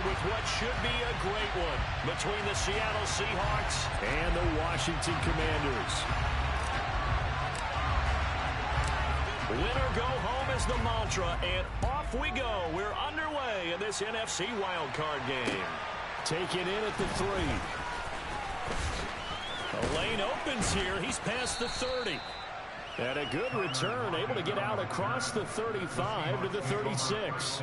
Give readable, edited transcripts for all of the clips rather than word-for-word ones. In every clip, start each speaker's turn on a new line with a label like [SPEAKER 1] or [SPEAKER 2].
[SPEAKER 1] started with what should be a great one between the Seattle Seahawks and the Washington Commanders. Winner go home is the mantra, and off we go. We're underway in this NFC wildcard game. Taken in at the 3. The lane opens here. He's past the 30. And a good return, able to get out across the 35 to the 36.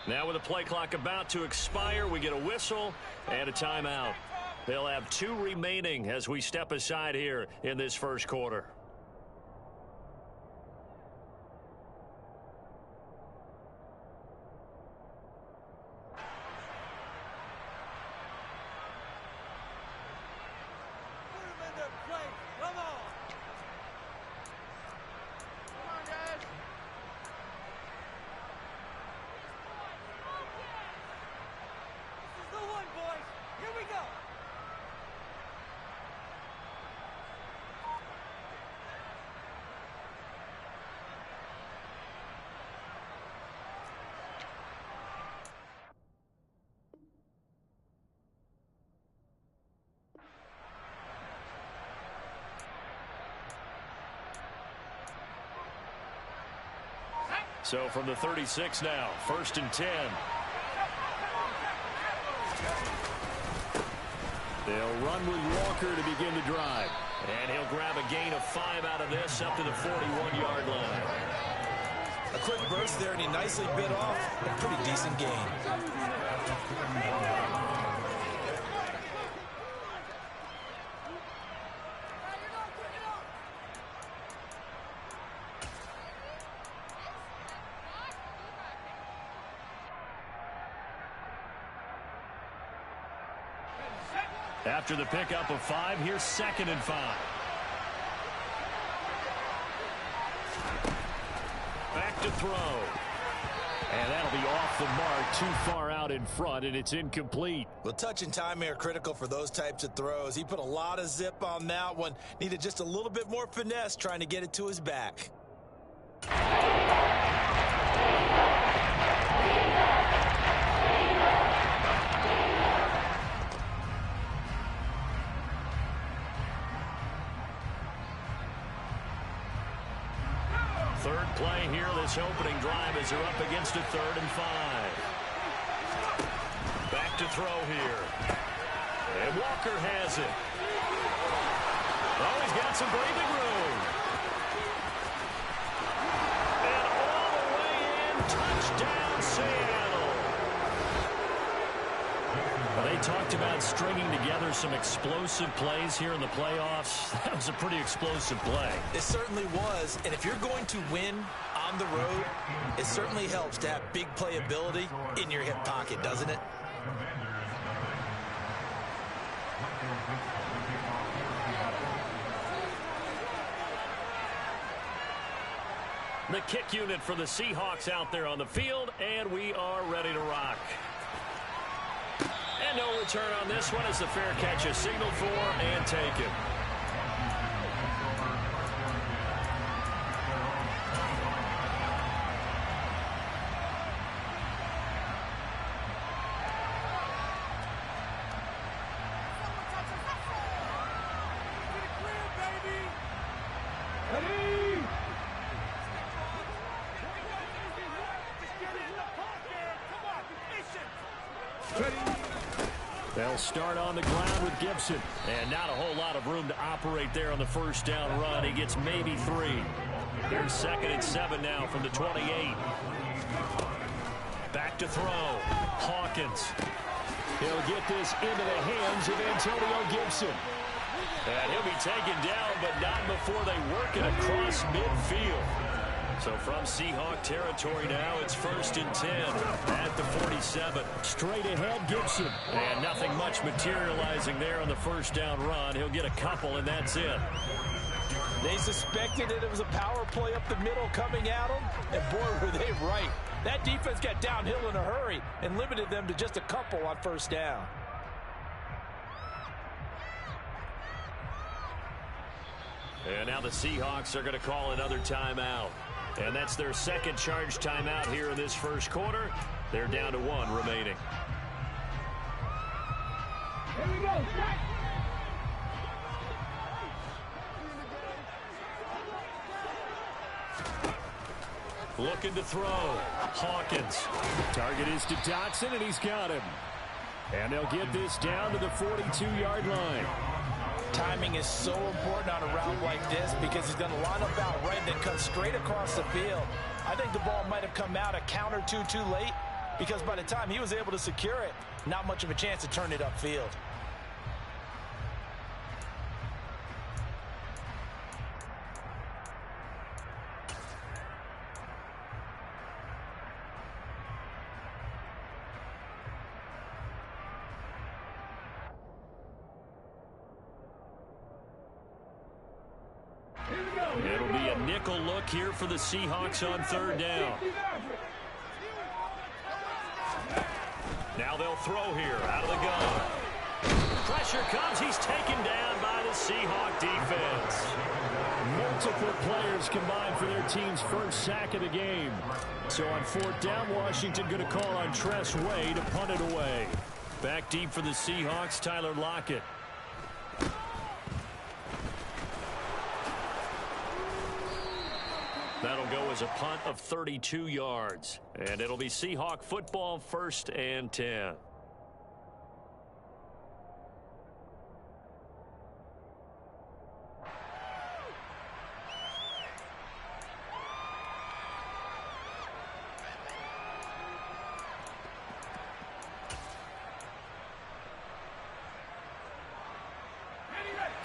[SPEAKER 1] Now with the play clock about to expire, we get a whistle and a timeout. They'll have 2 remaining as we step aside here in this first quarter. So from the 36 now, 1st and 10. They'll run with Walker to begin the drive. And he'll grab a gain of 5 out of this up to the 41-yard line.
[SPEAKER 2] A quick burst there, and he nicely bit off a pretty decent gain.
[SPEAKER 1] After the pickup of 5, here's 2nd and 5. Back to throw. And that'll be off the mark, too far out in front, and it's incomplete.
[SPEAKER 2] Well, touch and time are critical for those types of throws. He put a lot of zip on that one. Needed just a little bit more finesse trying to get it to his back.
[SPEAKER 1] Third play here, this opening drive as they're up against a 3rd and 5. Back to throw here. And Walker has it. Oh, he's got some breathing room. And all the way in, touchdown Seattle. Well, they talked about stringing together some explosive plays here in the playoffs. That was a pretty explosive play.
[SPEAKER 2] It certainly was, and if you're going to win on the road, it certainly helps to have big playability in your hip pocket, doesn't it?
[SPEAKER 1] The kick unit for the Seahawks out there on the field, and we are ready to rock. And no return on this one as the fair catch is signaled for and taken. They'll start on the ground with Gibson. And not a whole lot of room to operate there on the first down run. He gets maybe 3. Here's 2nd and 7 now from the 28. Back to throw. Hawkins. He'll get this into the hands of Antonio Gibson. And he'll be taken down, but not before they work it across midfield. So from Seahawk territory now, it's 1st and 10 at the 46. 7. Straight ahead, Gibson. And nothing much materializing there on the first down run. He'll get a couple, and that's it.
[SPEAKER 2] They suspected that it was a power play up the middle coming at them, and boy, were they right. That defense got downhill in a hurry and limited them to just a couple on first down.
[SPEAKER 1] And now the Seahawks are going to call another timeout. And that's their second charge timeout here in this first quarter. They're down to 1 remaining.
[SPEAKER 3] Here we go.
[SPEAKER 1] Looking to throw. Hawkins.
[SPEAKER 4] Target is to Dotson, and he's got him. And they'll get this down to the 42-yard line.
[SPEAKER 2] Timing is so important on a route like this because he's going to line up out right and then cut straight across the field. I think the ball might have come out a count or two too late because by the time he was able to secure it, not much of a chance to turn it upfield.
[SPEAKER 1] It'll be a nickel look here for the Seahawks on third down. Now they'll throw here out of the gun. Pressure comes. He's taken down by the Seahawk defense.
[SPEAKER 4] Multiple players combined for their team's first sack of the game. So on fourth down, Washington going to call on Tress Way to punt it away.
[SPEAKER 1] Back deep for the Seahawks, Tyler Lockett. That'll go as a punt of 32 yards. And it'll be Seahawk football, 1st and 10.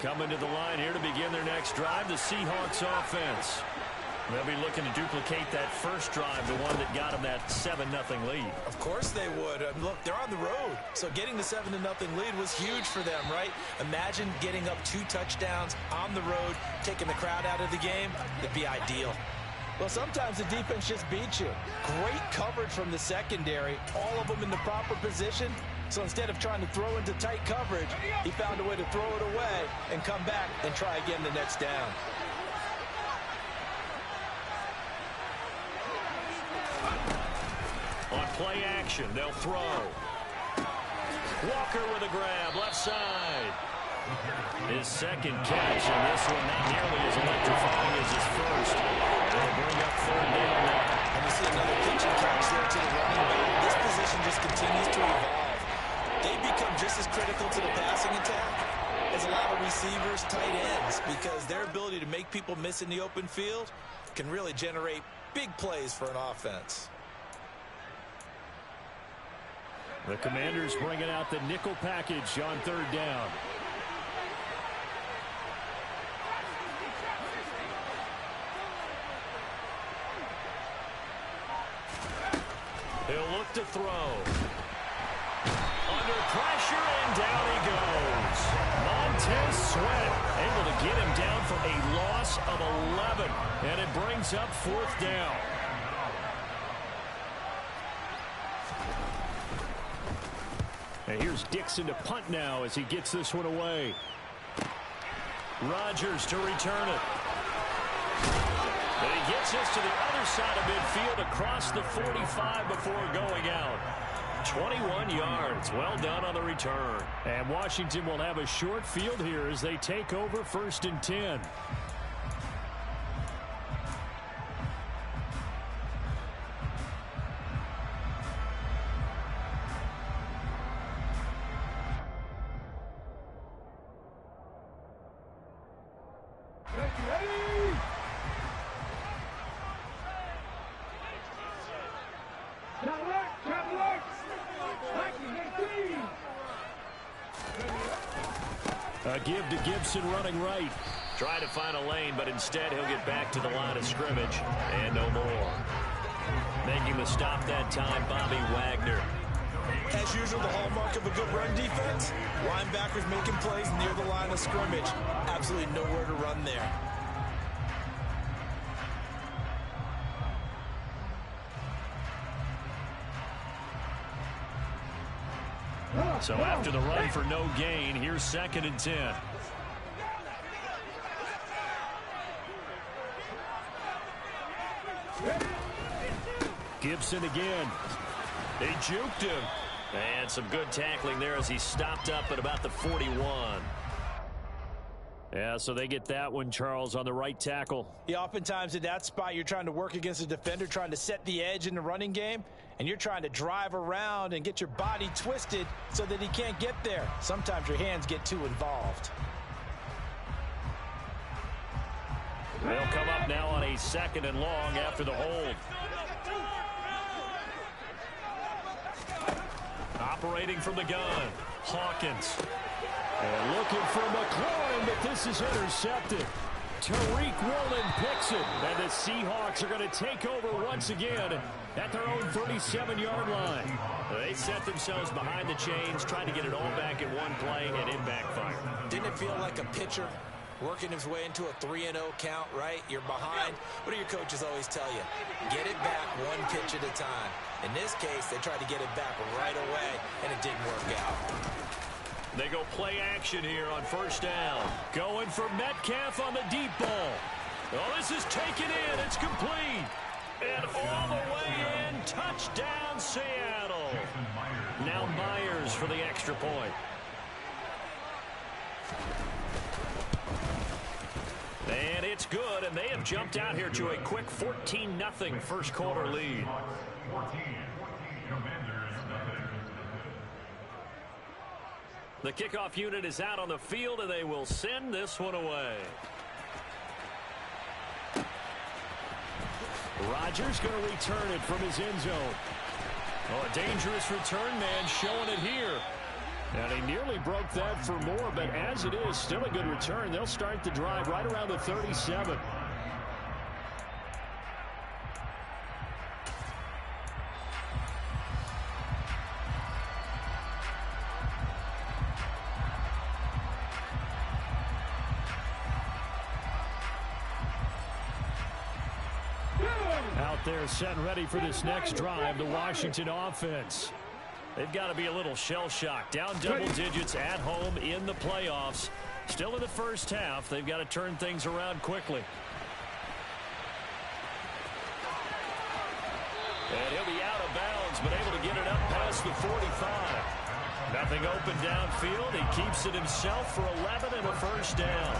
[SPEAKER 1] Coming to the line here to begin their next drive, the Seahawks offense. They'll be looking to duplicate that first drive, the one that got them that 7-0 lead.
[SPEAKER 2] Of course they would. Look, they're on the road. So getting the 7-0 lead was huge for them, right? Imagine getting up 2 touchdowns on the road, taking the crowd out of the game. It'd be ideal. Well, sometimes the defense just beats you. Great coverage from the secondary, all of them in the proper position. So instead of trying to throw into tight coverage, he found a way to throw it away and come back and try again the next down.
[SPEAKER 1] On play action, they'll throw. Walker with a grab, left side. His second catch, and this one not nearly as electrifying as his first. They'll bring up third down now.
[SPEAKER 2] And we see another pitch and catch there to the running back. This position just continues to evolve. They become just as critical to the passing attack as a lot of receivers, tight ends, because their ability to make people miss in the open field can really generate big plays for an offense.
[SPEAKER 4] The Commanders bringing out the nickel package on third down.
[SPEAKER 1] He'll look to throw. Under pressure, and down he goes. Montez Sweat able to get him down for a loss of 11. And it brings up fourth down.
[SPEAKER 4] And here's Dixon to punt now as he gets this one away.
[SPEAKER 1] Rodgers to return it. And he gets this to the other side of midfield across the 45 before going out. 21 yards. Well done on the return.
[SPEAKER 4] And Washington will have a short field here as they take over 1st and 10. A give to Gibson running right.
[SPEAKER 1] Trying to find a lane, but instead he'll get back to the line of scrimmage. And no more. Making the stop that time, Bobby Wagner.
[SPEAKER 2] As usual, the hallmark of a good run defense, linebackers making plays near the line of scrimmage. Absolutely nowhere to run there.
[SPEAKER 4] So after the run for no gain, here's 2nd and 10. Gibson again. They juked him.
[SPEAKER 1] And some good tackling there as he stopped up at about the 41.
[SPEAKER 4] Yeah, so they get that one, Charles, on the right tackle.
[SPEAKER 2] Yeah, oftentimes in that spot, you're trying to work against a defender, trying to set the edge in the running game, and you're trying to drive around and get your body twisted so that he can't get there. Sometimes your hands get too involved.
[SPEAKER 4] They'll come up now on a 2nd and long after the hold. Operating from the gun, Hawkins. And looking for McLaurin, but this is intercepted. Tariq Woolen picks it, and the Seahawks are going to take over once again at their own 37-yard line.
[SPEAKER 1] They set themselves behind the chains, trying to get it all back in one play, and it backfired.
[SPEAKER 2] Didn't it feel like a pitcher working his way into a 3-0 count, right? You're behind. What do your coaches always tell you? Get it back one pitch at a time. In this case, they tried to get it back right away, and it didn't work out.
[SPEAKER 1] They go play action here on 1st down.
[SPEAKER 4] Going for Metcalf on the deep ball. Oh, this is taken in. It's complete.
[SPEAKER 1] And all the way in. Touchdown, Seattle.
[SPEAKER 4] Now Myers for the extra point.
[SPEAKER 1] And it's good, and they have jumped out here to a quick 14-0 first quarter lead. The kickoff unit is out on the field, and they will send this one away.
[SPEAKER 4] Rodgers going to return it from his end zone. Oh, a dangerous return man showing it here. And he nearly broke that for more, but as it is, still a good return. They'll start the drive right around the 37. Out there set and ready for this next drive, the Washington offense. They've got to be a little shell-shocked. Down double digits at home in the playoffs. Still in the first half. They've got to turn things around quickly.
[SPEAKER 1] And he'll be out of bounds, but able to get it up past the 45.
[SPEAKER 4] Nothing open downfield. He keeps it himself for 11 and a first down.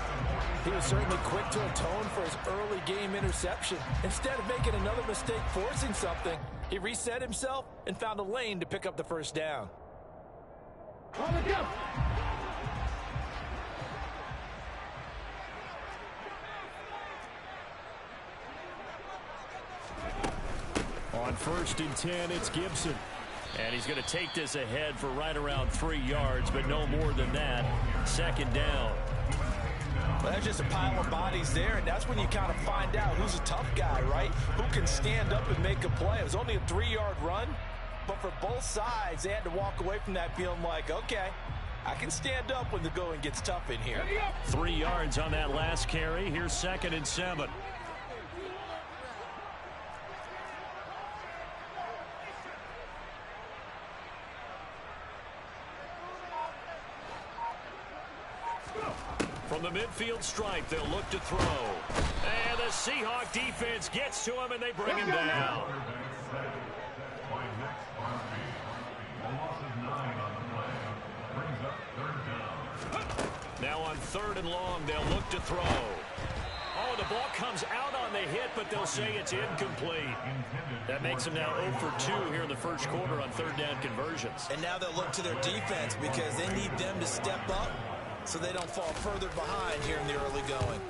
[SPEAKER 2] He was certainly quick to atone for his early game interception. Instead of making another mistake forcing something, he reset himself and found a lane to pick up the first down. On the go!
[SPEAKER 4] On 1st and 10, it's Gibson. And he's going to take this ahead for right around 3 yards, but no more than that. 2nd down.
[SPEAKER 2] Well, that's just a pile of bodies there, and that's when you kind of find out who's a tough guy, right? Who can stand up and make a play. It was only a 3-yard run, but for both sides, they had to walk away from that feeling like, okay, I can stand up when the going gets tough in here.
[SPEAKER 4] 3 yards on that last carry. Here's 2nd and 7.
[SPEAKER 1] From the midfield stripe, they'll look to throw. And the Seahawk defense gets to him, and they bring him down. Now on 3rd and long, they'll look to throw. Oh, the ball comes out on the hit, but they'll say it's incomplete. That makes them now 0 for 2 here in the first quarter on 3rd down conversions.
[SPEAKER 2] And now they'll look to their defense because they need them to step up so they don't fall further behind here in the early going.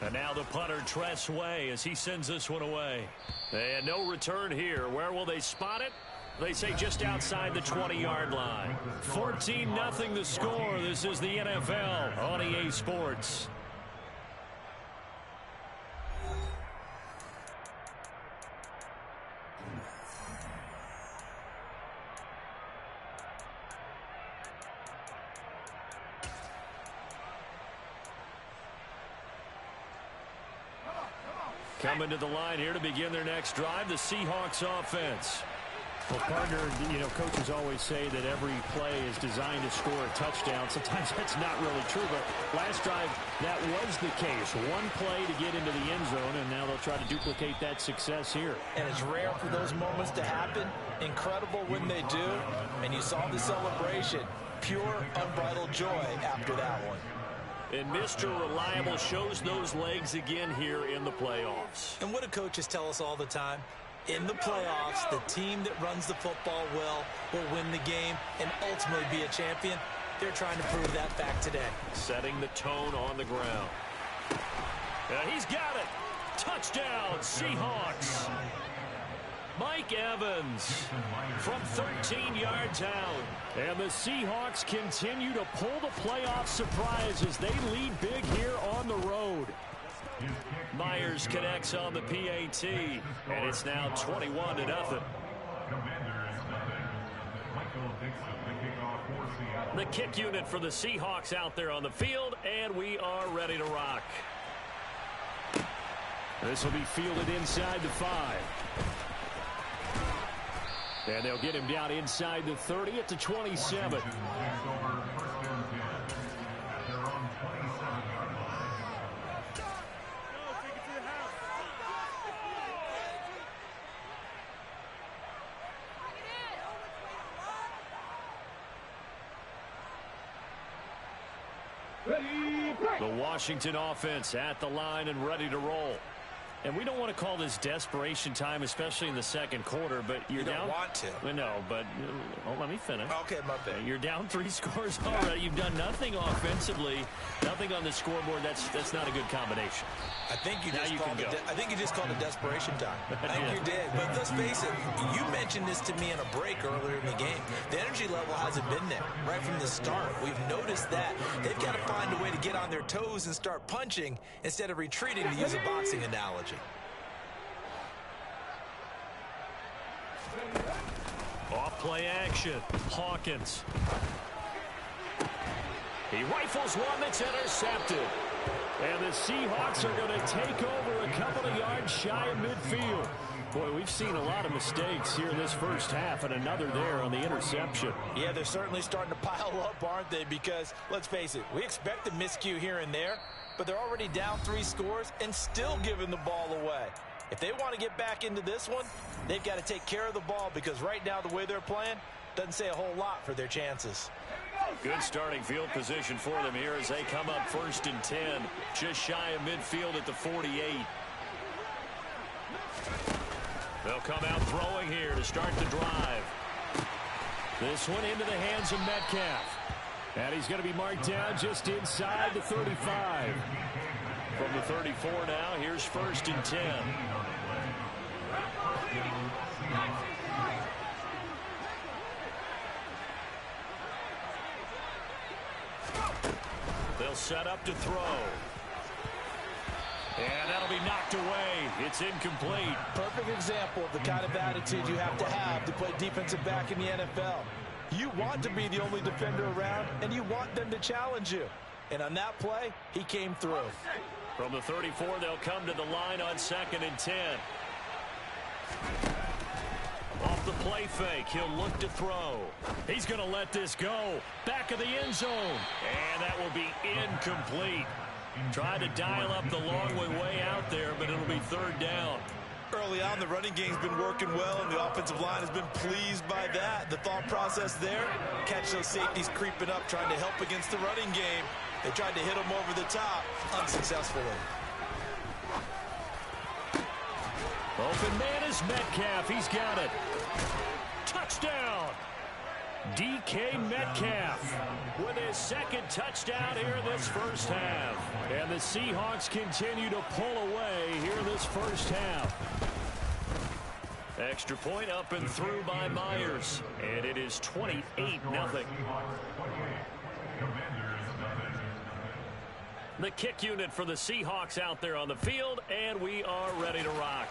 [SPEAKER 1] And now the punter, Tress Way, as he sends this one away. And no return here. Where will they spot it? They say just outside the 20-yard line. 14-0 the score. This is the NFL on EA Sports. Coming to the line here to begin their next drive, the Seahawks offense.
[SPEAKER 4] Well, partner, coaches always say that every play is designed to score a touchdown. Sometimes that's not really true, but last drive, that was the case. One play to get into the end zone, and now they'll try to duplicate that success here.
[SPEAKER 2] And it's rare for those moments to happen. Incredible when they do. And you saw the celebration. Pure, unbridled joy after that one.
[SPEAKER 1] And Mr. Reliable shows those legs again here in the playoffs.
[SPEAKER 2] And what do coaches tell us all the time? In the playoffs, the team that runs the football well will win the game and ultimately be a champion. They're trying to prove that fact today.
[SPEAKER 1] Setting the tone on the ground. He's got it. Touchdown, Seahawks. Mike Evans from 13 yards out.
[SPEAKER 4] And the Seahawks continue to pull the playoff surprise as they lead big here on the road.
[SPEAKER 1] Myers connects on the PAT, and it's now 21-0. The kick unit for the Seahawks out there on the field, and we are ready to rock.
[SPEAKER 4] This will be fielded inside the 5. And they'll get him down inside the 30 at the 27.
[SPEAKER 1] The Washington offense at the line and ready to roll. And we don't want to call this desperation time, especially in the second quarter, but you're down.
[SPEAKER 2] You don't want to.
[SPEAKER 1] No, but let me finish.
[SPEAKER 2] Okay, my bad.
[SPEAKER 1] You're down 3 scores already. You've done nothing offensively, nothing on the scoreboard. That's not a good combination.
[SPEAKER 2] I think you just called it desperation time. I think you did. But let's face it, you mentioned this to me in a break earlier in the game. The energy level hasn't been there right from the start. We've noticed that. They've got to find a way to get on their toes and start punching instead of retreating, to use a boxing analogy.
[SPEAKER 1] Off play action. Hawkins. He rifles one that's intercepted.
[SPEAKER 4] And the Seahawks are going to take over a couple of yards shy of midfield. Boy, we've seen a lot of mistakes here in this first half, and another there on the interception.
[SPEAKER 2] Yeah, they're certainly starting to pile up, aren't they? Because, let's face it, we expect a miscue here and there, but they're already down 3 scores and still giving the ball away. If they want to get back into this one, they've got to take care of the ball, because right now the way they're playing doesn't say a whole lot for their chances.
[SPEAKER 1] Good starting field position for them here as they come up 1st and 10, just shy of midfield at the 48. They'll come out throwing here to start the drive. This one into the hands of Metcalf.
[SPEAKER 4] And he's going to be marked down just inside the 35.
[SPEAKER 1] From the 34 now, here's 1st and 10. They'll set up to throw. And that'll be knocked away. It's incomplete.
[SPEAKER 2] Perfect example of the kind of attitude you have to play defensive back in the NFL. You want to be the only defender around, and you want them to challenge you. And on that play, he came through.
[SPEAKER 1] From the 34, they'll come to the line on 2nd and 10. Off the play fake, he'll look to throw. He's going to let this go. Back of the end zone. And that will be incomplete. Tried to dial up the long way out there, but it'll be 3rd down.
[SPEAKER 2] Early on, the running game's been working well, and the offensive line has been pleased by that. The thought process there, catch those safeties creeping up, trying to help against the running game. They tried to hit them over the top, unsuccessfully.
[SPEAKER 1] Open man is Metcalf. He's got it. Touchdown. DK Metcalf with his 2nd touchdown here in this first half.
[SPEAKER 4] And the Seahawks continue to pull away here in this first half.
[SPEAKER 1] Extra point up and through by Myers. And it is 28-0. The kick unit for the Seahawks out there on the field, and we are ready to rock.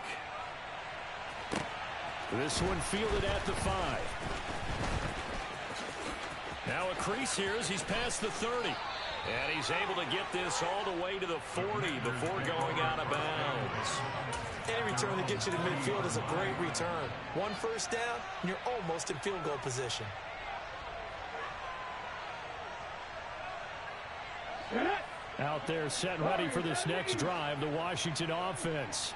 [SPEAKER 4] This one fielded at the 5.
[SPEAKER 1] Now a crease here as he's past the 30. And he's able to get this all the way to the 40 before going out of bounds.
[SPEAKER 2] Any return that gets you to midfield is a great return. One first down, and you're almost in field goal position.
[SPEAKER 4] Out there set and ready for this next drive, the Washington offense.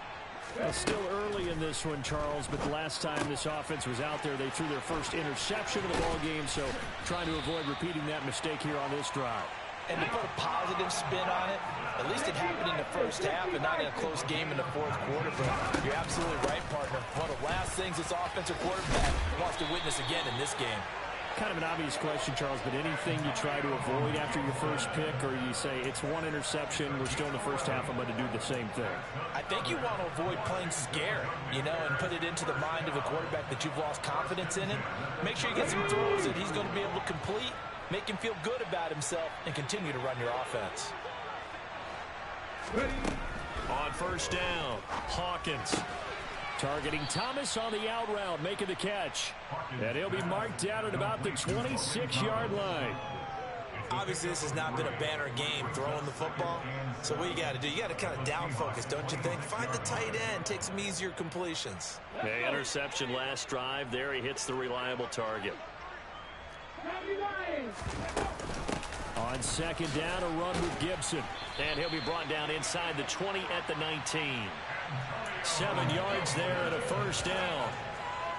[SPEAKER 4] Still early in this one, Charles, but the last time this offense was out there, they threw their first interception of the ball game, so trying to avoid repeating that mistake here on this drive.
[SPEAKER 2] And to put a positive spin on it, at least it happened in the first half and not in a close game in the fourth quarter. But you're absolutely right, partner. One of the last things this offensive quarterback wants to witness again in this game.
[SPEAKER 4] Kind of an obvious question, Charles, but anything you try to avoid after your first pick, or you say it's one interception, we're still in the first half, I'm going to do the same thing?
[SPEAKER 2] I think you want to avoid playing scared, and put it into the mind of a quarterback that you've lost confidence in him. Make sure you get some throws that he's going to be able to complete, make him feel good about himself, and continue to run your offense.
[SPEAKER 1] On first down, Hawkins.
[SPEAKER 4] Targeting Thomas on the out route, making the catch. And he'll be marked down at about the 26-yard line.
[SPEAKER 2] Obviously, this has not been a banner game throwing the football. So what you got to do, you got to kind of down focus, don't you think? Find the tight end, take some easier completions.
[SPEAKER 1] The interception last drive. There he hits the reliable target.
[SPEAKER 4] On second down, a run with Gibson.
[SPEAKER 1] And he'll be brought down inside the 20 at the 19.
[SPEAKER 4] 7 yards there and a first down.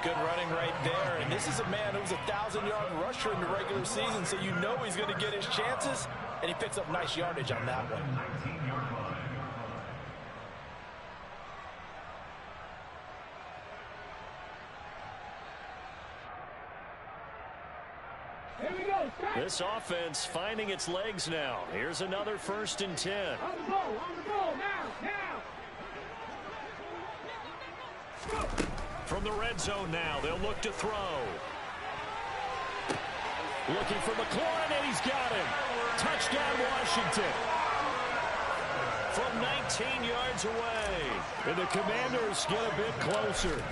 [SPEAKER 2] Good running right there. And this is a man who was a 1,000-yard rusher in the regular season, so you know he's going to get his chances. And he picks up nice yardage on that one.
[SPEAKER 1] This offense finding its legs now. Here's another 1st and 10.
[SPEAKER 3] On the ball, now.
[SPEAKER 1] From the red zone now, they'll look to throw.
[SPEAKER 4] Looking for McLaurin, and he's got him. Touchdown, Washington.
[SPEAKER 1] From 19 yards away.
[SPEAKER 4] And the Commanders get a bit closer.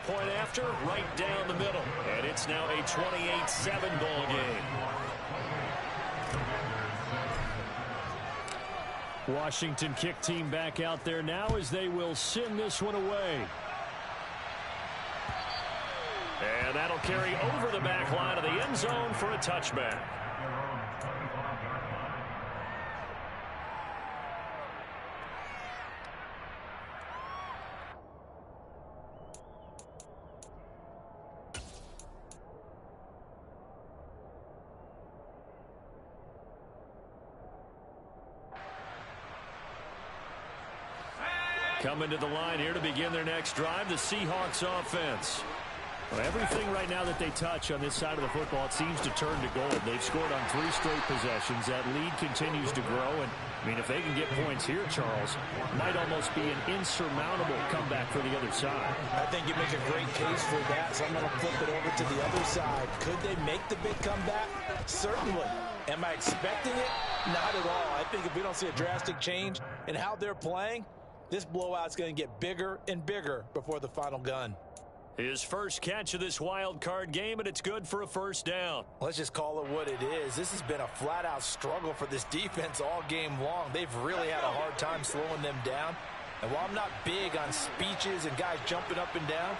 [SPEAKER 1] Point after, right down the middle. And it's now a 28-7 ball game.
[SPEAKER 4] Washington kick team back out there now as they will send this one away.
[SPEAKER 1] And that'll carry over the back line of the end zone for a touchback. Coming to the line here to begin their next drive, the Seahawks offense.
[SPEAKER 4] Well, everything right now that they touch on this side of the football, it seems to turn to gold. They've scored on 3 straight possessions. That lead continues to grow. And, if they can get points here, Charles, it might almost be an insurmountable comeback for the other side.
[SPEAKER 2] I think you make a great case for that, so I'm going to flip it over to the other side. Could they make the big comeback? Certainly. Am I expecting it? Not at all. I think if we don't see a drastic change in how they're playing, this blowout's going to get bigger and bigger before the final gun.
[SPEAKER 1] His first catch of this wild card game, and it's good for a first down.
[SPEAKER 2] Let's just call it what it is. This has been a flat-out struggle for this defense all game long. They've really had a hard time slowing them down. And while I'm not big on speeches and guys jumping up and down,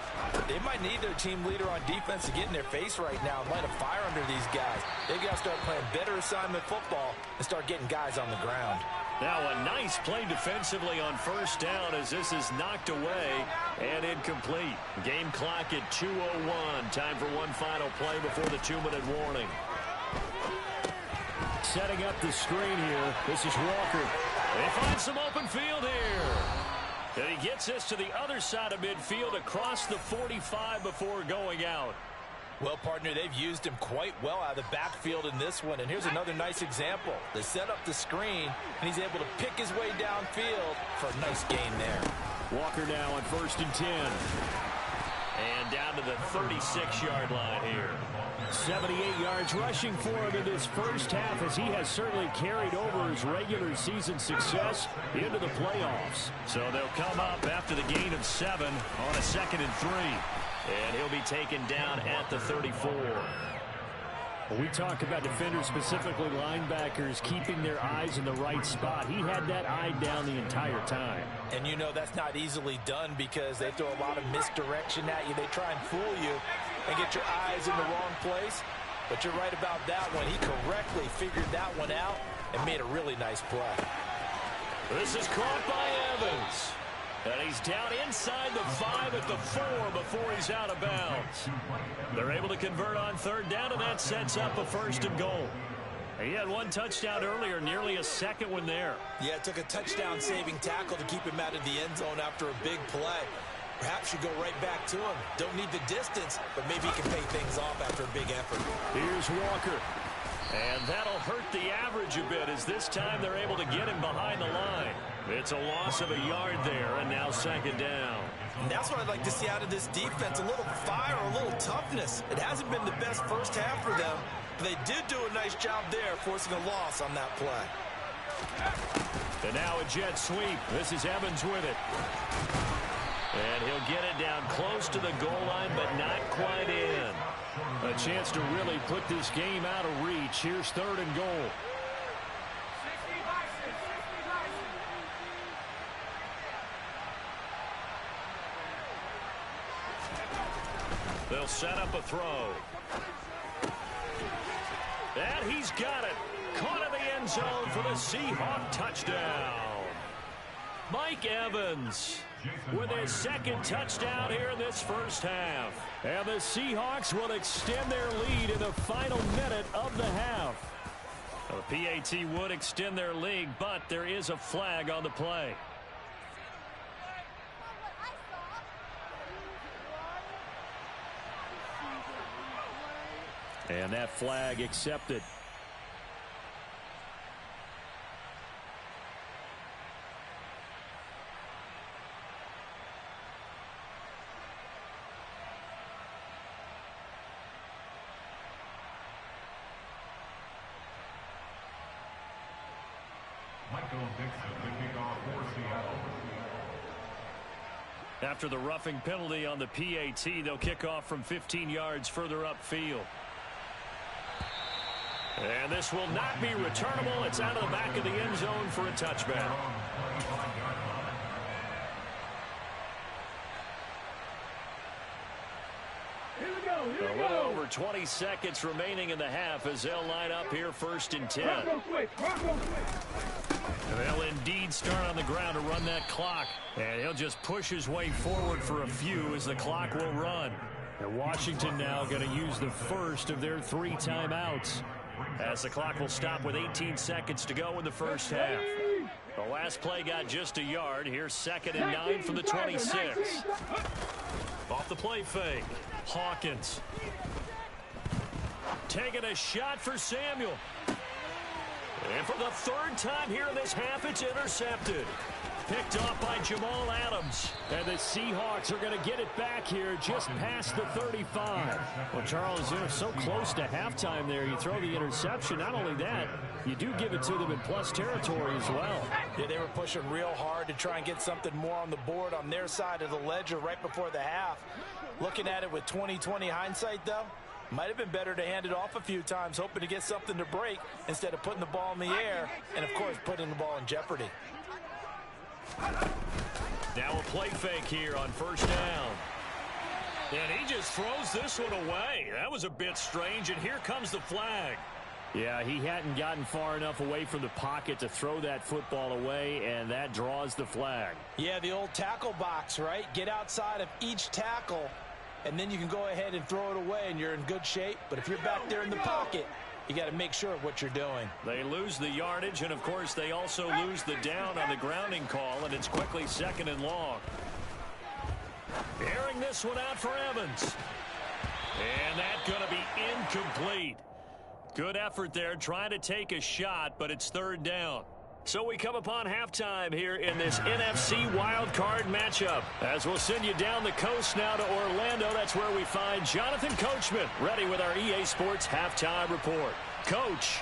[SPEAKER 2] they might need their team leader on defense to get in their face right now and light a fire under these guys. They've got to start playing better assignment football and start getting guys on the ground.
[SPEAKER 1] Now a nice play defensively on first down as this is knocked away and incomplete. Game clock at 2:01. Time for one final play before the 2-minute warning.
[SPEAKER 4] Setting up the screen here. This is Walker.
[SPEAKER 1] They find some open field here. And he gets this to the other side of midfield across the 45 before going out.
[SPEAKER 2] Well, partner, they've used him quite well out of the backfield in this one. And here's another nice example. They set up the screen, and he's able to pick his way downfield for a nice gain there.
[SPEAKER 4] Walker now on 1st and 10.
[SPEAKER 1] And down to the 36-yard line here.
[SPEAKER 4] 78 yards rushing for him in this first half, as he has certainly carried over his regular season success into the playoffs.
[SPEAKER 1] So they'll come up after the gain of 7 on a 2nd and 3. And he'll be taken down at the 34.
[SPEAKER 4] When we talk about defenders, specifically linebackers, keeping their eyes in the right spot, he had that eye down the entire time.
[SPEAKER 2] And you know that's not easily done because they throw a lot of misdirection at you. They try and fool you and get your eyes in the wrong place. But you're right about that one. He correctly figured that one out and made a really nice play.
[SPEAKER 1] This is caught by Evans. And he's down inside the 5 at the 4 before he's out of bounds. They're able to convert on third down, and that sets up a 1st and goal. He had one touchdown earlier, nearly a second one there.
[SPEAKER 2] Yeah, it took a touchdown-saving tackle to keep him out of the end zone after a big play. Perhaps you go right back to him. Don't need the distance, but maybe he can pay things off after a big effort.
[SPEAKER 1] Here's Walker. And that'll hurt the average a bit as this time they're able to get him behind the line. It's a loss of a yard there, and now 2nd down.
[SPEAKER 2] And that's what I'd like to see out of this defense, a little fire, a little toughness. It hasn't been the best first half for them, but they did do a nice job there forcing a loss on that play.
[SPEAKER 1] And now a jet sweep. This is Evans with it. And he'll get it down close to the goal line, but not quite in. A chance to really put this game out of reach. Here's 3rd and goal. They'll set up a throw. And he's got it. Caught in the end zone for the Seahawk touchdown. Mike Evans with his 2nd touchdown here in this first half. And the Seahawks will extend their lead in the final minute of the half. The PAT would extend their lead, but there is a flag on the play. And that flag accepted. After the roughing penalty on the PAT, they'll kick off from 15 yards further upfield. And this will not be returnable. It's out of the back of the end zone for a touchback. A little over 20 seconds remaining in the half as they'll line up here 1st and 10. They'll indeed start on the ground to run that clock. And he'll just push his way forward for a few as the clock will run. And Washington now going to use the first of their 3 timeouts, as the clock will stop with 18 seconds to go in the first half. The last play got just a yard. Here's 2nd and 9 from the 26. Off the play fake. Hawkins. Taking a shot for Samuel. And for the 3rd time here in this half, it's intercepted. Picked off by Jamal Adams. And the Seahawks are going to get it back here just past the 35. Well, Charles, you're so close to halftime there. You throw the interception. Not only that, you do give it to them in plus territory as well.
[SPEAKER 2] Yeah, they were pushing real hard to try and get something more on the board on their side of the ledger right before the half. Looking at it with 20/20 hindsight, though, might have been better to hand it off a few times, hoping to get something to break instead of putting the ball in the air and, of course, putting the ball in jeopardy.
[SPEAKER 1] Now a play fake here on 1st down. And he just throws this one away. That was a bit strange, and here comes the flag.
[SPEAKER 4] Yeah, he hadn't gotten far enough away from the pocket to throw that football away, and that draws the flag.
[SPEAKER 2] Yeah, the old tackle box, right? Get outside of each tackle, and then you can go ahead and throw it away, and you're in good shape. But if you're back there in the pocket, you got to make sure of what you're doing.
[SPEAKER 1] They lose the yardage, and, of course, they also lose the down on the grounding call, and it's quickly 2nd and long. Airing this one out for Evans. And that's going to be incomplete. Good effort there, trying to take a shot, but it's 3rd down. So we come upon halftime here in this NFC wildcard matchup. As we'll send you down the coast now to Orlando, that's where we find Jonathan Coachman, ready with our EA Sports halftime report. Coach.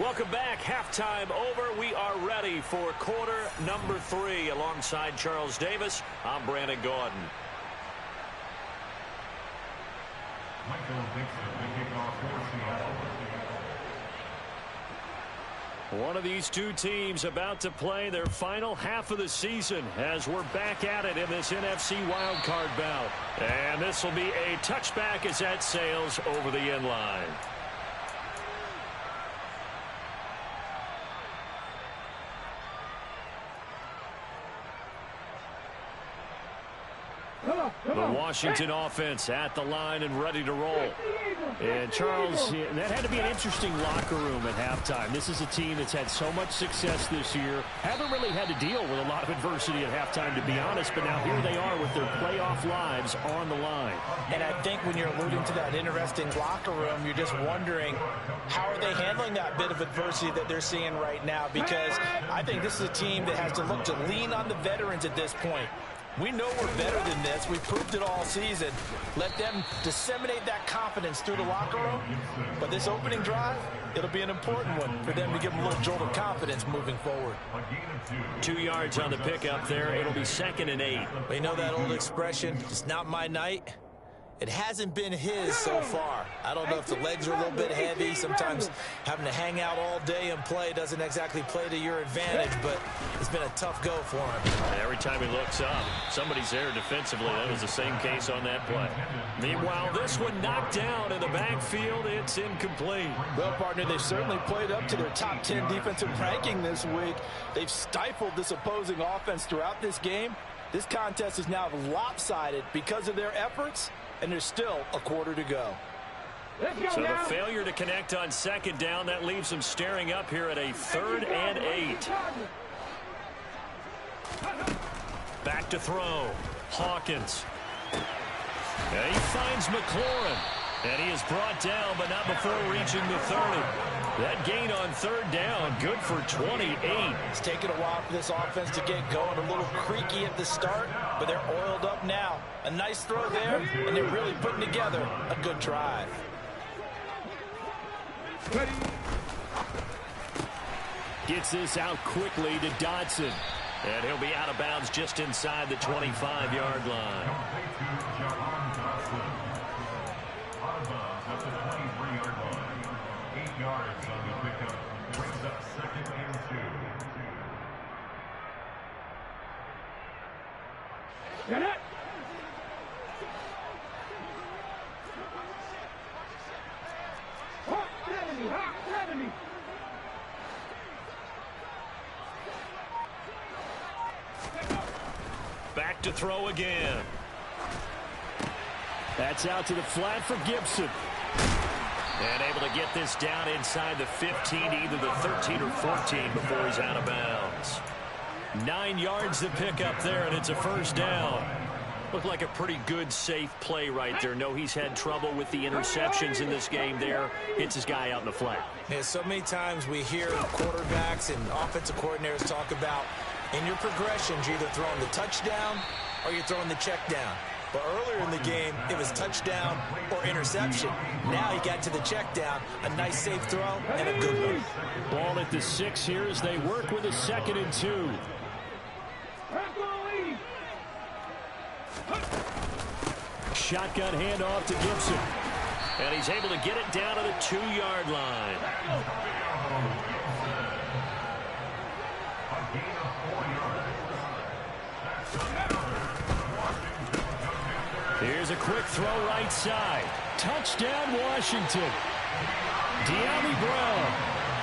[SPEAKER 1] Welcome back. Halftime over. We are ready for quarter number 3. Alongside Charles Davis, I'm Brandon Gordon. One of these two teams about to play their final half of the season as we're back at it in this NFC wildcard bout. And this will be a touchback as that sails over the end line. The Washington offense at the line and ready to roll. And Charles, that had to be an interesting locker room at halftime. This is a team that's had so much success this year. Haven't really had to deal with a lot of adversity at halftime, to be honest. But now here they are with their playoff lives on the line.
[SPEAKER 2] And I think when you're alluding to that interesting locker room, you're just wondering how are they handling that bit of adversity that they're seeing right now? Because I think this is a team that has to look to lean on the veterans at this point. We know we're better than this. We've proved it all season. Let them disseminate that confidence through the locker room. But this opening drive, it'll be an important one for them to give them a little jolt of confidence moving forward.
[SPEAKER 1] 2 yards on the pickup there. It'll be 2nd and 8.
[SPEAKER 2] But you know that old expression, it's not my night. It hasn't been his so far. I don't know if the legs are a little bit heavy. Sometimes having to hang out all day and play doesn't exactly play to your advantage, but it's been a tough go for him.
[SPEAKER 1] And every time he looks up, somebody's there defensively. That was the same case on that play. Meanwhile, this one knocked down in the backfield. It's incomplete.
[SPEAKER 2] Well, partner, they've certainly played up to their top 10 defensive ranking this week. They've stifled this opposing offense throughout this game. This contest is now lopsided because of their efforts, and there's still a quarter to go.
[SPEAKER 1] So the failure to connect on 2nd down, that leaves them staring up here at a 3rd and 8. Back to throw. Hawkins. And he finds McLaurin. And he is brought down, but not before reaching the 30. That gain on 3rd down, good for 28.
[SPEAKER 2] It's taken a while for this offense to get going. A little creaky at the start, but they're oiled up now. A nice throw there, and they're really putting together a good drive.
[SPEAKER 4] Gets this out quickly to Dotson.
[SPEAKER 1] And he'll be out of bounds just inside the 25-yard line.
[SPEAKER 3] Get it! Hot 70, hot 70.
[SPEAKER 1] Back to throw again.
[SPEAKER 4] That's out to the flat for Gibson.
[SPEAKER 1] And able to get this down inside the 15, either the 13 or 14 before he's out of bounds. 9 yards to pick up there, and it's a 1st down. Looked like a pretty good, safe play right there. No, he's had trouble with the interceptions in this game there. Hits his guy out in the flat.
[SPEAKER 2] Yeah, so many times we hear quarterbacks and offensive coordinators talk about in your progressions, you're either throwing the touchdown or you're throwing the check down. But earlier in the game, it was touchdown or interception. Now he got to the check down. A nice safe throw and a good one.
[SPEAKER 4] Ball at the 6 here as they work with a 2nd and 2. Shotgun handoff to Gibson.
[SPEAKER 1] And he's able to get it down to the 2-yard line.
[SPEAKER 4] Here's a quick throw right side. Touchdown, Washington. De'Ami Brown.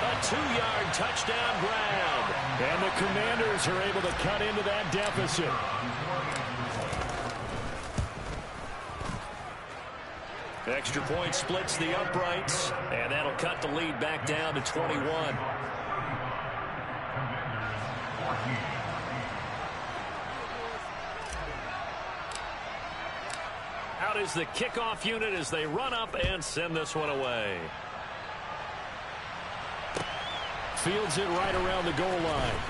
[SPEAKER 1] A 2-yard touchdown grab.
[SPEAKER 4] And the Commanders are able to cut into that deficit.
[SPEAKER 1] Extra point splits the uprights, and that'll cut the lead back down to 21. Out is the kickoff unit as they run up and send this one away.
[SPEAKER 4] Fields it right around the goal line.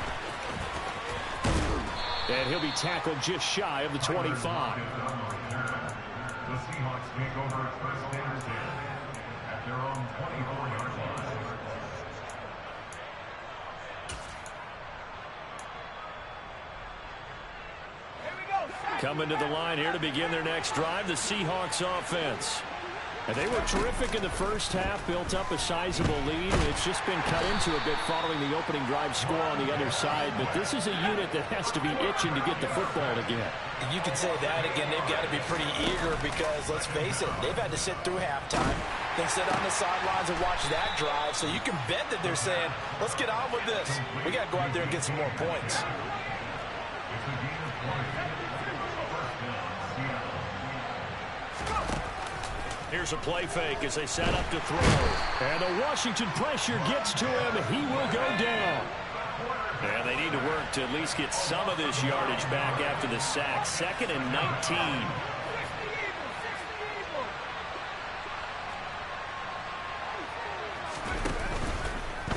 [SPEAKER 4] And he'll be tackled just shy of the 25.
[SPEAKER 5] The Seahawks take over first and 10 at their own 24-yard line.
[SPEAKER 4] Coming to the line here to begin their next drive, the Seahawks offense. And they were terrific in the first half, built up a sizable lead. It's just been cut into a bit following the opening drive score on the other side. But this is a unit that has to be itching to get the football again.
[SPEAKER 2] You can say that again. They've got to be pretty eager because, let's face it, they've had to sit through halftime, then sit on the sidelines and watch that drive. So you can bet that they're saying, let's get on with this. We got to go out there and get some more points.
[SPEAKER 1] Here's a play fake as they set up to throw.
[SPEAKER 4] And the Washington pressure gets to him. He will go down.
[SPEAKER 1] And they need to work to at least get some of this yardage back after the sack. 2nd and 19.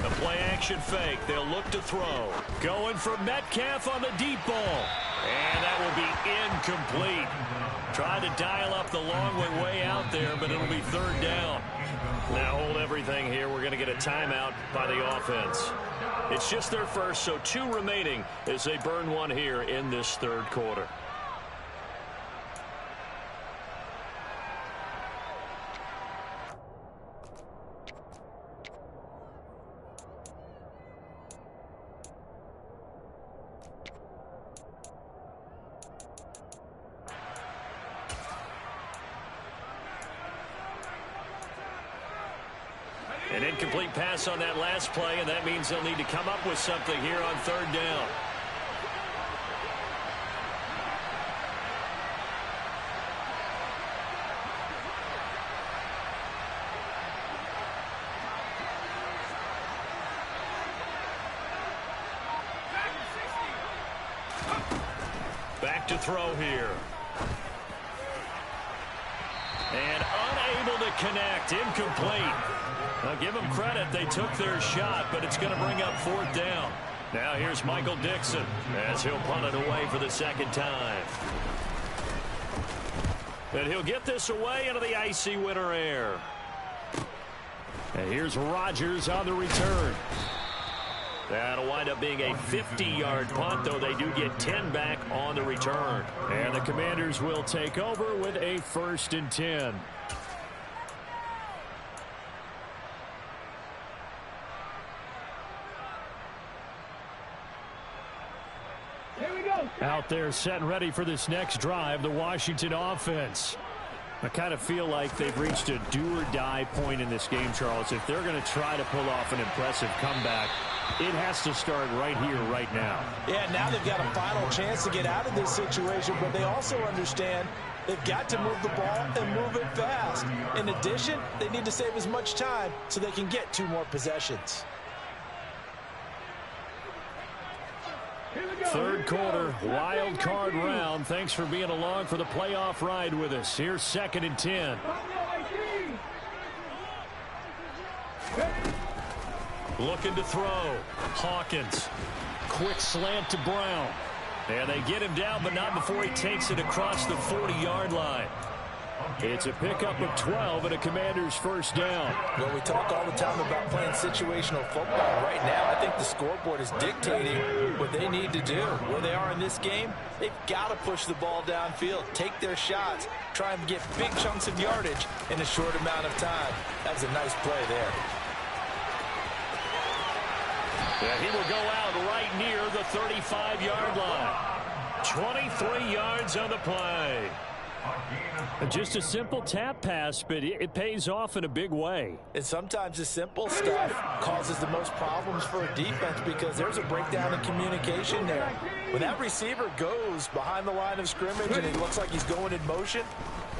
[SPEAKER 1] A play action fake. They'll look to throw.
[SPEAKER 4] Going for Metcalf on the deep ball.
[SPEAKER 1] And that will be incomplete. Tried to dial up the long way out there, but it'll be 3rd down. Now hold everything here. We're going to get a timeout by the offense. It's just their first, so 2 remaining as they burn one here in this 3rd quarter. An incomplete pass on that last play, and that means they'll need to come up with something here on 3rd down. Back to throw here. And unable to connect. Incomplete. Now give them credit. They took their shot, but it's going to bring up 4th down. Now here's Michael Dixon as he'll punt it away for the 2nd time. And he'll get this away into the icy winter air.
[SPEAKER 4] And here's Rodgers on the return.
[SPEAKER 1] That'll wind up being a 50-yard punt, though they do get 10 back on the return.
[SPEAKER 4] And the Commanders will take over with a 1st and 10. Out there set and ready for this next drive, the Washington offense. I kind of feel like they've reached a do-or-die point in this game, Charles. If they're going to try to pull off an impressive comeback, it has to start right here, right now.
[SPEAKER 2] Yeah, now they've got a final chance to get out of this situation, but they also understand they've got to move the ball and move it fast. In addition, they need to save as much time so they can get 2 more possessions.
[SPEAKER 4] 3rd quarter, wild card round. Thanks for being along for the playoff ride with us. Here's 2nd and 10.
[SPEAKER 1] Looking to throw. Hawkins.
[SPEAKER 4] Quick slant to Brown.
[SPEAKER 1] And they get him down, but not before he takes it across the 40-yard line.
[SPEAKER 4] It's a pickup of 12 and a Commander's 1st down.
[SPEAKER 2] Well, we talk all the time about playing situational football. Right now, I think the scoreboard is dictating what they need to do. Where they are in this game, they've got to push the ball downfield, take their shots, try and get big chunks of yardage in a short amount of time. That was a nice play there.
[SPEAKER 1] Yeah, he will go out right near the 35-yard line. 23 yards on the play.
[SPEAKER 4] Just a simple tap pass, but it pays off in a big way.
[SPEAKER 2] And sometimes the simple stuff causes the most problems for a defense because there's a breakdown in communication there. When that receiver goes behind the line of scrimmage and it looks like he's going in motion,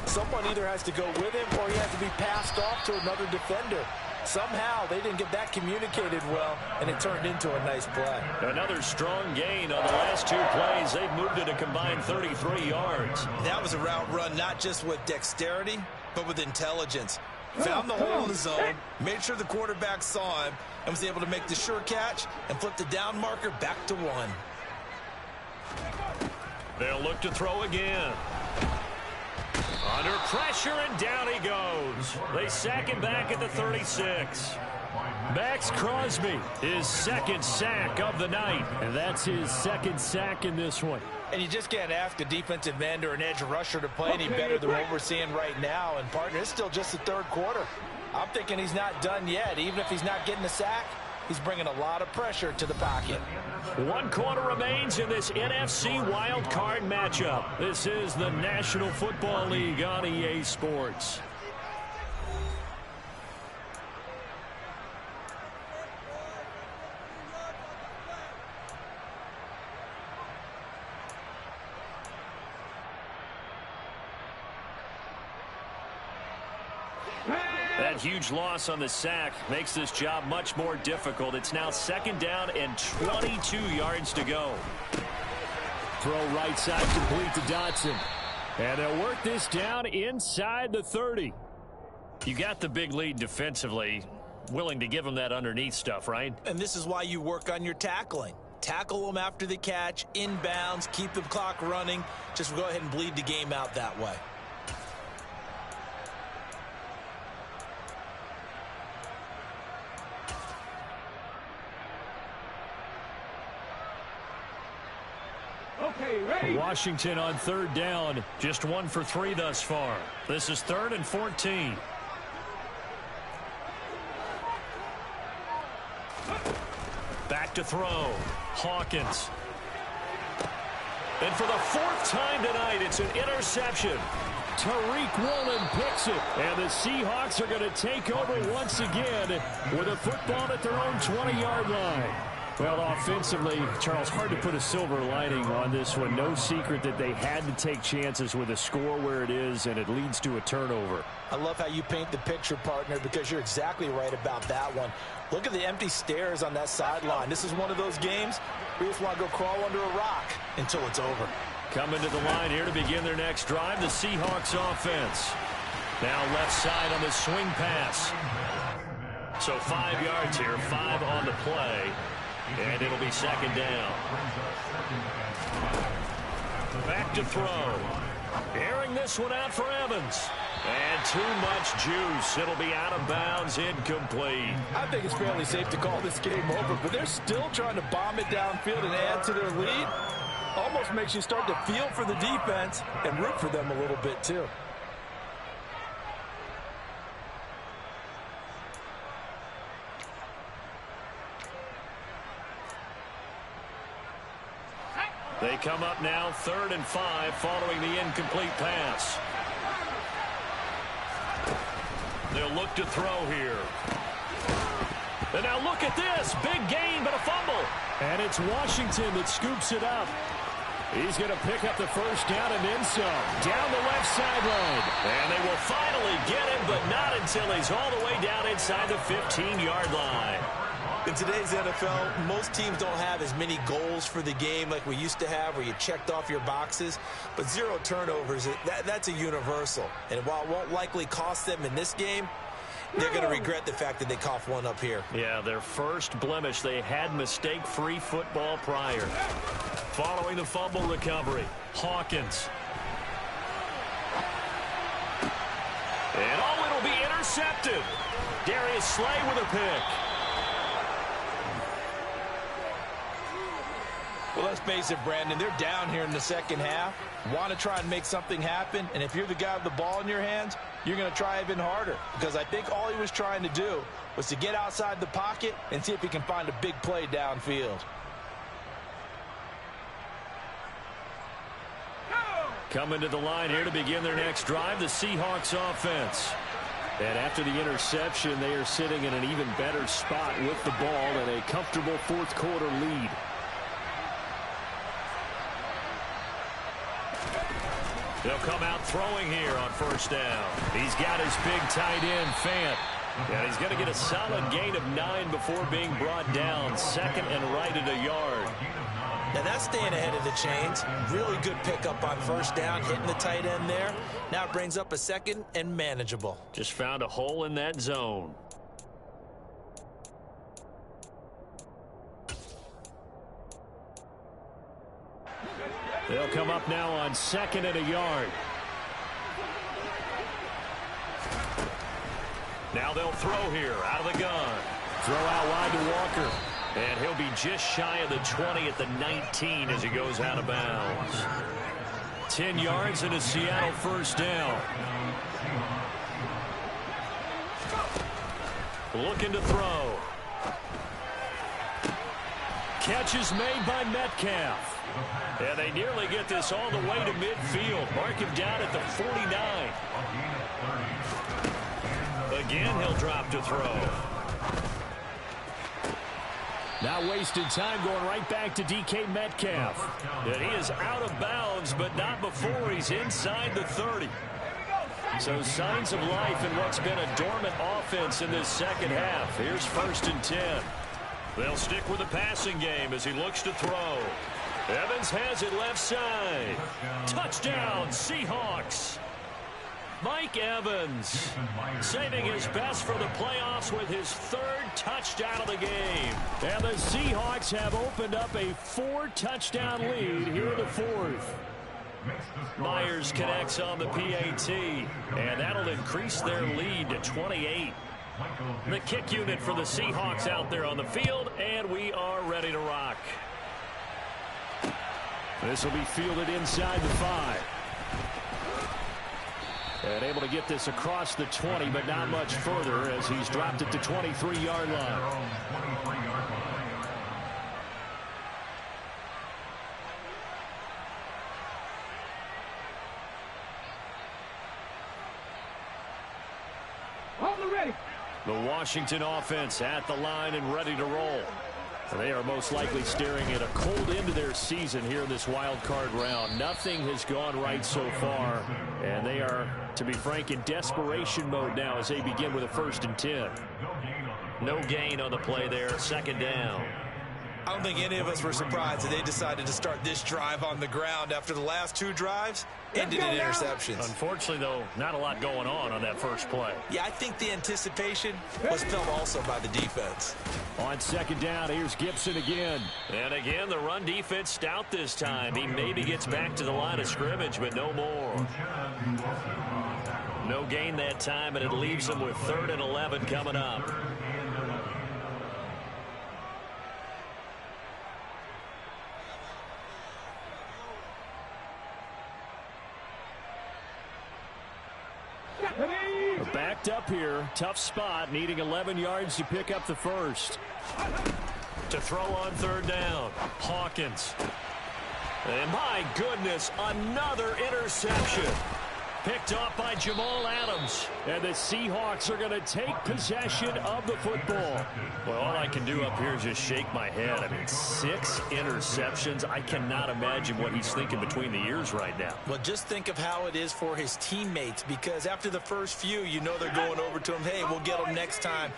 [SPEAKER 2] someone either has to go with him or he has to be passed off to another defender. Somehow they didn't get that communicated well, and it turned into a nice play.
[SPEAKER 1] Another strong gain on the last 2 plays. They've moved it a combined 33 yards.
[SPEAKER 6] That was a route run not just with dexterity, but with intelligence. Found the hole in the zone, made sure the quarterback saw him, and was able to make the sure catch and flip the down marker back to 1.
[SPEAKER 1] They'll look to throw again. Under pressure, and down he goes. They sack him back at the 36.
[SPEAKER 4] Max Crosby, his second sack of the night. And that's his second sack in this one.
[SPEAKER 2] And you just can't ask a defensive end or an edge rusher to play any better than what we're seeing right now. And, partner, it's still just the third quarter. I'm thinking he's not done yet. Even if he's not getting a sack, he's bringing a lot of pressure to the pocket.
[SPEAKER 4] 1 quarter remains in this NFC wild card matchup. This is the National Football League on EA Sports. That huge loss on the sack makes this job much more difficult. It's now 2nd down and 22 yards to go. Throw right side complete to Dotson. And they'll work this down inside the 30. You got the big lead defensively. Willing to give them that underneath stuff, right?
[SPEAKER 2] And this is why you work on your tackling. Tackle them after the catch, inbounds, keep the clock running. Just go ahead and bleed the game out that way.
[SPEAKER 3] Okay, ready?
[SPEAKER 4] Washington on 3rd down. Just 1 for 3 thus far. This is 3rd and 14. Back to throw. Hawkins. And for the 4th time tonight, it's an interception. Tariq Woolen picks it. And the Seahawks are going to take over once again with a football at their own 20-yard line. Well, offensively, Charles, hard to put a silver lining on this one. No secret that they had to take chances with a score where it is, and it leads to a turnover.
[SPEAKER 2] I love how you paint the picture, partner, because you're exactly right about that one. Look at the empty stairs on that sideline. This is one of those games where you just want to go crawl under a rock until it's over.
[SPEAKER 4] Coming to the line here to begin their next drive, the Seahawks offense. Now left side on the swing pass. So 5 yards here, 5 on the play. And it'll be 2nd down. Back to throw. Airing this one out for Evans. And too much juice. It'll be out of bounds, incomplete.
[SPEAKER 2] I think it's fairly safe to call this game over, but they're still trying to bomb it downfield and add to their lead. Almost makes you start to feel for the defense and root for them a little bit, too.
[SPEAKER 4] They come up now 3rd and 5 following the incomplete pass. They'll look to throw here. And now look at this. Big gain, but a fumble. And it's Washington that scoops it up. He's going to pick up the 1st down and then some. Down the left sideline. And they will finally get him, but not until he's all the way down inside the 15-yard line.
[SPEAKER 2] In today's NFL, most teams don't have as many goals for the game like we used to have where you checked off your boxes. But 0 turnovers, that's a universal. And while it won't likely cost them in this game, they're going to regret the fact that they coughed one up here.
[SPEAKER 4] Yeah, their first blemish. They had mistake-free football prior. Following the fumble recovery, Hawkins. And it'll be intercepted. Darius Slay with a pick.
[SPEAKER 2] Well, let's face it, Brandon, they're down here in the second half. Want to try and make something happen, and if you're the guy with the ball in your hands, you're going to try even harder, because I think all he was trying to do was to get outside the pocket and see if he can find a big play downfield.
[SPEAKER 4] Coming to the line here to begin their next drive, the Seahawks offense. And after the interception, they are sitting in an even better spot with the ball and a comfortable 4th quarter lead. They'll come out throwing here on 1st down. He's got his big tight end, Fant. And he's going to get a solid gain of 9 before being brought down. 2nd and right at a yard.
[SPEAKER 2] Now that's staying ahead of the chains. Really good pickup on 1st down, hitting the tight end there. Now it brings up a 2nd and manageable.
[SPEAKER 4] Just found a hole in that zone. They'll come up now on 2nd and a yard. Now they'll throw here out of the gun. Throw out wide to Walker.
[SPEAKER 1] And he'll be just shy of the 20 at the 19 as he goes out of bounds.
[SPEAKER 4] 10 yards and a Seattle first down.
[SPEAKER 1] Looking to throw.
[SPEAKER 4] Catch is made by Metcalf.
[SPEAKER 1] And they nearly get this all the way to midfield. Mark him down at the 49. Again, he'll drop to throw.
[SPEAKER 4] Now wasting time going right back to DK Metcalf.
[SPEAKER 1] And he is out of bounds, but not before he's inside the 30. So signs of life in what's been a dormant offense in this second half. Here's 1st and 10. They'll stick with the passing game as he looks to throw. Evans has it left side. Touchdown, Seahawks. Mike Evans saving his best for the playoffs with his 3rd touchdown of the game.
[SPEAKER 4] And the Seahawks have opened up a 4-touchdown lead here in the 4th.
[SPEAKER 1] Myers connects on the PAT, and that'll increase their lead to 28. The kick unit for the Seahawks out there on the field, and we are ready to rock.
[SPEAKER 4] This will be fielded inside the 5. And able to get this across the 20, but not much further as he's dropped it to 23-yard line. The Washington offense at the line and ready to roll. They are most likely staring at a cold end to their season here in this wild card round. Nothing has gone right so far, and they are, to be frank, in desperation mode now as they begin with a 1st and 10.
[SPEAKER 1] No gain on the play there, 2nd down.
[SPEAKER 6] I don't think any of us were surprised that they decided to start this drive on the ground after the last 2 drives ended in interceptions.
[SPEAKER 1] Unfortunately, though, not a lot going on that first play.
[SPEAKER 6] Yeah, I think the anticipation was felt also by the defense.
[SPEAKER 4] On 2nd down, here's Gibson again.
[SPEAKER 1] And again, the run defense stout this time. He maybe gets back to the line of scrimmage, but no more. No gain that time, and it leaves them with 3rd and 11 coming up.
[SPEAKER 4] Backed up here. Tough spot. Needing 11 yards to pick up the 1st.
[SPEAKER 1] To throw on 3rd down. Hawkins. And my goodness, another interception. Picked off by Jamal Adams.
[SPEAKER 4] And the Seahawks are going to take possession of the football.
[SPEAKER 1] Well, all I can do up here is just shake my head. I mean, 6 interceptions. I cannot imagine what he's thinking between the ears right now.
[SPEAKER 6] Well, just think of how it is for his teammates, because after the first few, you know they're going over to him, hey, we'll get them next time.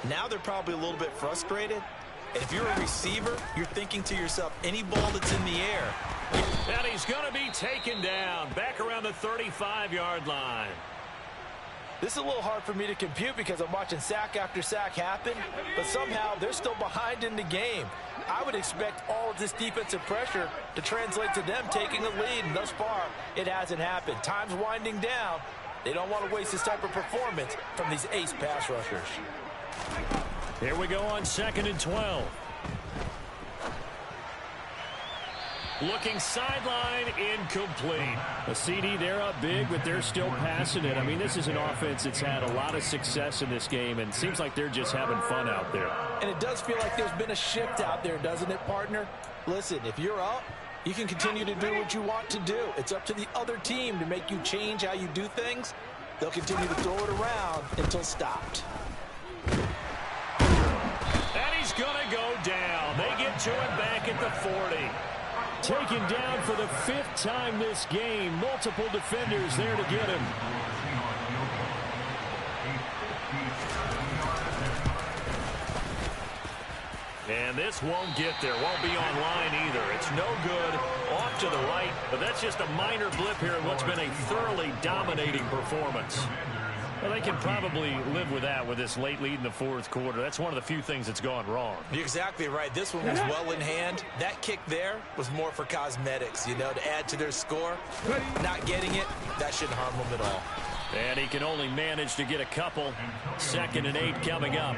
[SPEAKER 6] Now they're probably a little bit frustrated. And if you're a receiver, you're thinking to yourself, any ball that's in the air.
[SPEAKER 1] And he's going to be taken down back around the 35-yard line.
[SPEAKER 2] This is a little hard for me to compute because I'm watching sack after sack happen, but somehow they're still behind in the game. I would expect all of this defensive pressure to translate to them taking a lead, and thus far, it hasn't happened. Time's winding down. They don't want to waste this type of performance from these ace pass rushers.
[SPEAKER 4] Here we go on 2nd and 12.
[SPEAKER 1] Looking sideline, incomplete.
[SPEAKER 4] A CD, they're up big, but they're still passing it. I mean, this is an offense that's had a lot of success in this game, and seems like they're just having fun out there.
[SPEAKER 2] And it does feel like there's been a shift out there, doesn't it, partner? Listen, if you're up, you can continue to do what you want to do. It's up to the other team to make you change how you do things. They'll continue to throw it around until stopped.
[SPEAKER 1] And he's going to go down. They get to him back at the 40.
[SPEAKER 4] Taken down for the 5th time this game. Multiple defenders there to get him.
[SPEAKER 1] And this won't get there. Won't be online either. It's no good. Off to the right. But that's just a minor blip here in what's been a thoroughly dominating performance. Well, they can probably live with that with this late lead in the 4th quarter. That's one of the few things that's gone wrong.
[SPEAKER 6] You're exactly right. This one was well in hand. That kick there was more for cosmetics, you know, to add to their score. Not getting it, that shouldn't harm them at all.
[SPEAKER 1] And he can only manage to get a couple. 2nd and 8 coming up.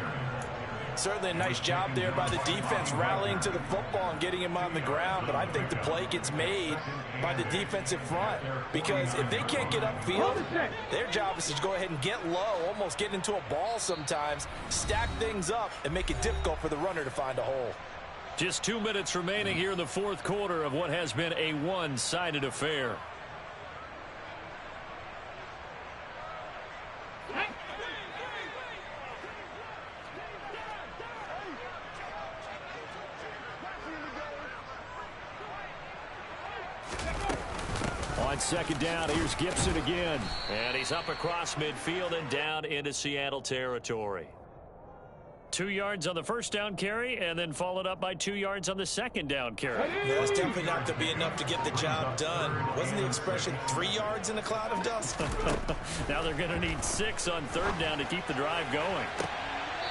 [SPEAKER 2] Certainly a nice job there by the defense rallying to the football and getting him on the ground, but I think the play gets made by the defensive front because if they can't get upfield, their job is to go ahead and get low, almost get into a ball sometimes, stack things up, and make it difficult for the runner to find a hole.
[SPEAKER 4] Just 2 minutes remaining here in the fourth quarter of what has been a one-sided affair. On second down, here's Gibson again.
[SPEAKER 1] And he's up across midfield and down into Seattle territory.
[SPEAKER 4] 2 yards on the first down carry, and then followed up by 2 yards on the second down carry.
[SPEAKER 2] Yeah, that's definitely not going to be enough to get the job done. Wasn't the expression 3 yards in a cloud of dust?
[SPEAKER 4] Now they're going to need 6 on third down to keep the drive going.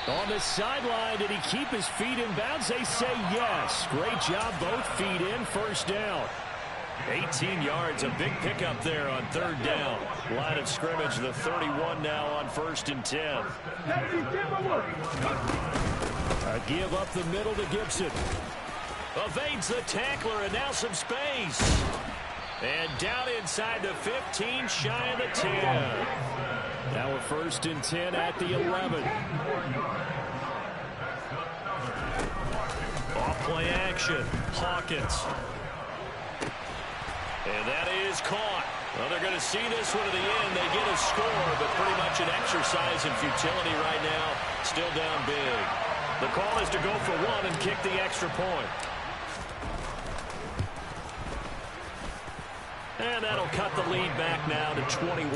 [SPEAKER 4] On the sideline, did he keep his feet in bounds? They say yes. Great job, both feet in, first down. 18 yards, a big pickup there on third down. Line of scrimmage, the 31 now on 1st and 10. A give up the middle to Gibson.
[SPEAKER 1] Evades the tackler, and now some space. And down inside the 15, shy of the 10.
[SPEAKER 4] Now a 1st and 10 at the 11.
[SPEAKER 1] Off-play action, Hawkins. And that is caught. Well, they're going to see this one to the end. They get a score, but pretty much an exercise in futility right now. Still down big. The call is to go for one and kick the extra point. And that'll cut the lead back now to 21.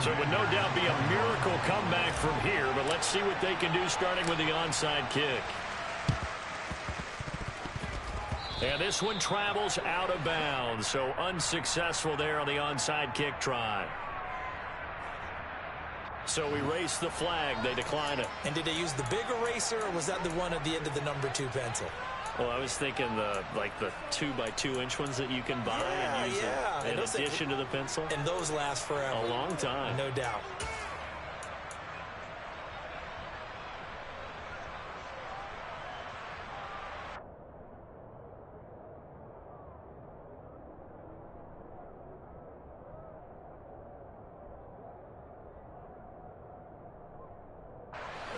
[SPEAKER 1] So it would no doubt be a miracle comeback from here, but let's see what they can do starting with the onside kick. And this one travels out of bounds, so unsuccessful there on the onside kick try. So we race the flag. They decline it.
[SPEAKER 2] And did they use the big eraser, or was that the one at the end of the number 2 pencil?
[SPEAKER 1] Well, I was thinking the 2x2-inch ones that you can buy and use in addition to the pencil.
[SPEAKER 2] And those last forever.
[SPEAKER 1] A long time.
[SPEAKER 2] No doubt.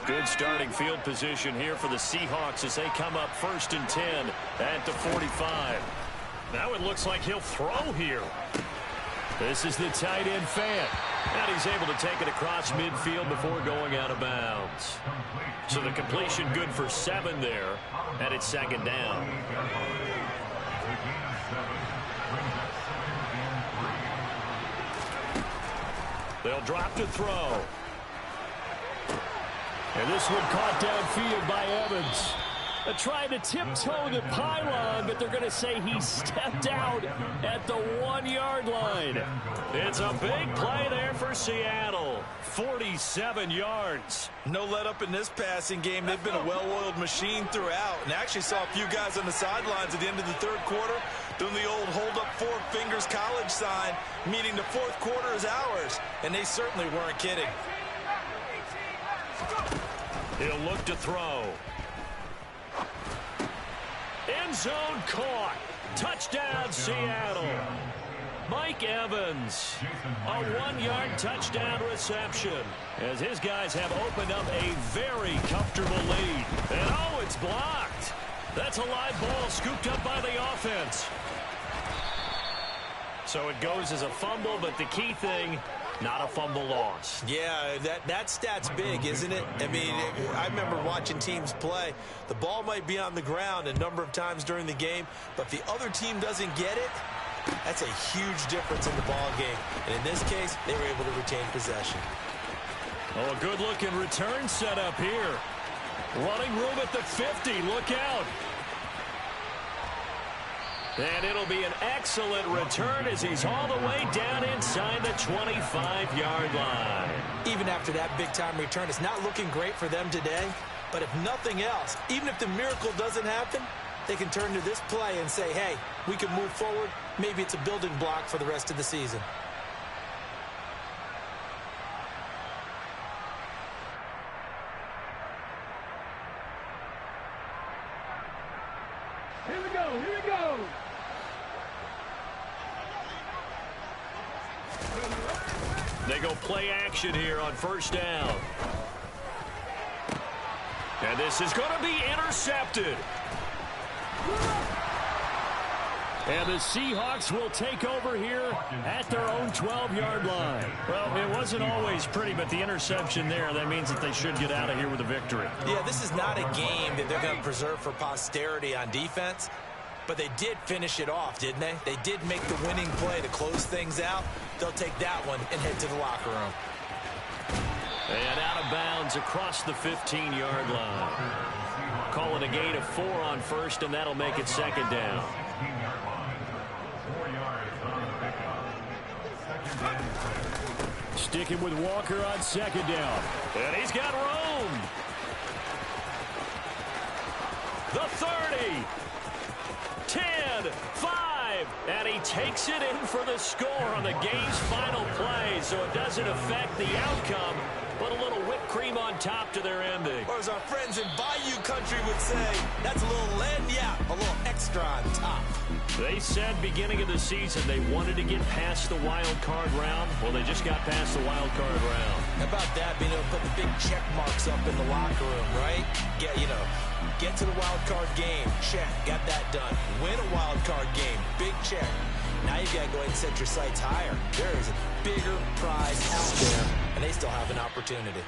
[SPEAKER 1] Good starting field position here for the Seahawks as they come up 1st and 10 at the 45.
[SPEAKER 4] Now it looks like he'll throw here. This is the tight end Fant.
[SPEAKER 1] And he's able to take it across midfield before going out of bounds. So the completion good for 7 there, and it's 2nd down. They'll drop to throw.
[SPEAKER 4] And this one caught downfield by Evans. Trying to tiptoe the pylon, but they're going to say he stepped out at the 1-yard line.
[SPEAKER 1] It's a big play there for Seattle. 47 yards.
[SPEAKER 6] No let up in this passing game. They've been a well-oiled machine throughout. And actually saw a few guys on the sidelines at the end of the 3rd quarter doing the old hold up 4 fingers college sign, meaning the 4th quarter is ours. And they certainly weren't kidding.
[SPEAKER 1] He'll look to throw. End zone caught. Touchdown, Seattle. Mike Evans, a 1-yard touchdown reception as his guys have opened up a very comfortable lead. And oh, it's blocked. That's a live ball scooped up by the offense. So it goes as a fumble, but the key thing, not a fumble loss.
[SPEAKER 2] Yeah, that stat's big, isn't it? I mean, I remember watching teams play. The ball might be on the ground a number of times during the game, but if the other team doesn't get it, that's a huge difference in the ball game. And in this case, they were able to retain possession.
[SPEAKER 1] Oh, a good-looking return set up here. Running room at the 50. Look out. And it'll be an excellent return as he's all the way down inside the 25-yard line.
[SPEAKER 2] Even after that big-time return, it's not looking great for them today. But if nothing else, even if the miracle doesn't happen, they can turn to this play and say, hey, we can move forward. Maybe it's a building block for the rest of the season.
[SPEAKER 3] Here we go. Here we go.
[SPEAKER 1] They go play action here on first down. And this is going to be intercepted.
[SPEAKER 4] And the Seahawks will take over here at their own 12-yard line.
[SPEAKER 1] Well, it wasn't always pretty, but the interception there, that means that they should get out of here with a victory.
[SPEAKER 6] Yeah, this is not a game that they're going to preserve for posterity on defense, but they did finish it off, didn't they? They did make the winning play to close things out. They'll take that one and head to the locker room.
[SPEAKER 1] And out of bounds across the 15-yard line. Calling a gain of 4 on first, and that'll make it second down.
[SPEAKER 4] Sticking with Walker on second down.
[SPEAKER 1] And he's got room. The 30. 10, 5, and he takes it in for the score on the game's final play, so it doesn't affect the outcome, but a little whipped cream on top to their ending.
[SPEAKER 6] Or as our friends in Bayou Country would say, that's a little lagniappe, a little extra on top.
[SPEAKER 1] They said beginning of the season they wanted to get past the wild card round. Well, they just got past the wild card round.
[SPEAKER 6] How about that, being able to put the big check marks up in the locker room, right? Get to the wild card game, check, got that done. Win a wild card game, big check. Now you got to go ahead and set your sights higher. There is a bigger prize out there, and they still have an opportunity.